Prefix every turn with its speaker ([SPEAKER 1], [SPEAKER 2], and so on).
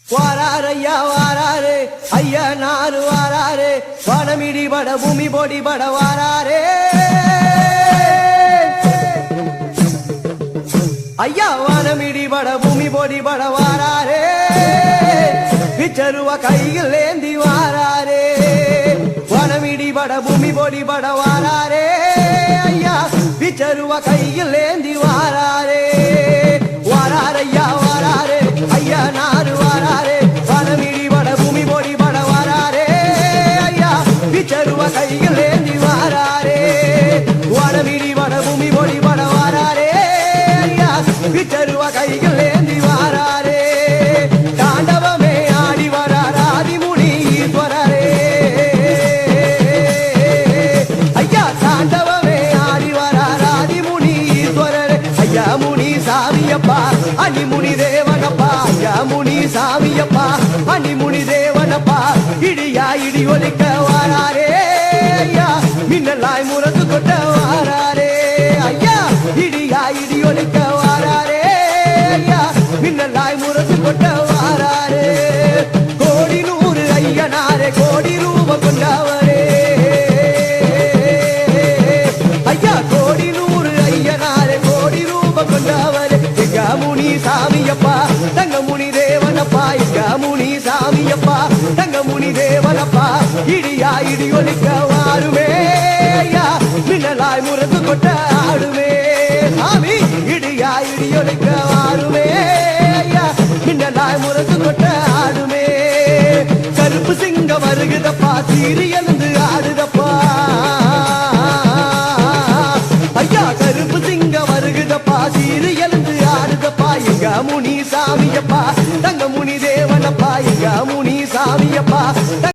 [SPEAKER 1] வாராரையா வாராரே ஐயா நாறு வாராரே வானமிடி பட பூமி பொடி பட வாராரே ஐயா வானமிடி பட பூமி பொடி பட வாராரே பிச்சருவ கையில் ஏந்தி வாராரே வானமிடி பட பூமி பொடி பட வாராரே ஐயா பிச்சருவ கையில் ஏந்தி வாராரே வாராரையா வாராரே ஐயா நாறு வாராரே வானமிடி பட பூமி பொடி பட வாராரே ஐயா பிச்சருவ கையில் ஏந்தி வாராரே வானமிடி பட பூமி பொடி பட வாராரே ஐயா பிச்சருவ கையில் ஏந்தி வாராரே தாண்டவமே ஆடி வரார் ஆதிமுனி ஈஸ்வரரே ஐயா தாண்டவமே ஆடி வரார் ஆதிமுனி ஈஸ்வரரே ஐயா முனி சாமியப்பா அனிமுனி தேவனப்பா ஐயா முனி சாமியப்பா அனிமுனி தேவனப்பா இடியா இடி ஒலிக்க வாராரே ஐயா மின்னலாய் முரசு கொட்ட வாராரே ஐயா இடியா இடி ஒலிக்க வாராரே ஐயா மின்னலாய் முரசு கொட்ட வாராரே கோடி நூறு ஐயனாரே கோடி ரூப கொண்டவரே ஐயா கோடி நூறு ஐயனாரே கோடி ரூப கொண்டவரே எங்க முனி சாமியப்பா தங்க முனி தேவனப்பா எங்க முனி சாமியப்பா தங்க முனி தேவனப்பா இடியா இடி ஒலிக்க வாருமே ஐயா மின்னலாய் முரசு கொட்ட ஆடுமே சாமி இடியா இடி ஒலிக்க வாருமே ஐயா மின்னலாய் முரசு கொட்ட ஆடுமே கருப்பு சிங்க வருகுதப்பா சீரி எழுந்து ஆடுதப்பா ஐயா கருப்பு சிங்க வருகுதப்பா சீரி எழுந்து ஆடுதப்பா எங்க முனி சாமியப்பா தங்க முனி தேவனப்பா எங்க முனி சாமியப்பா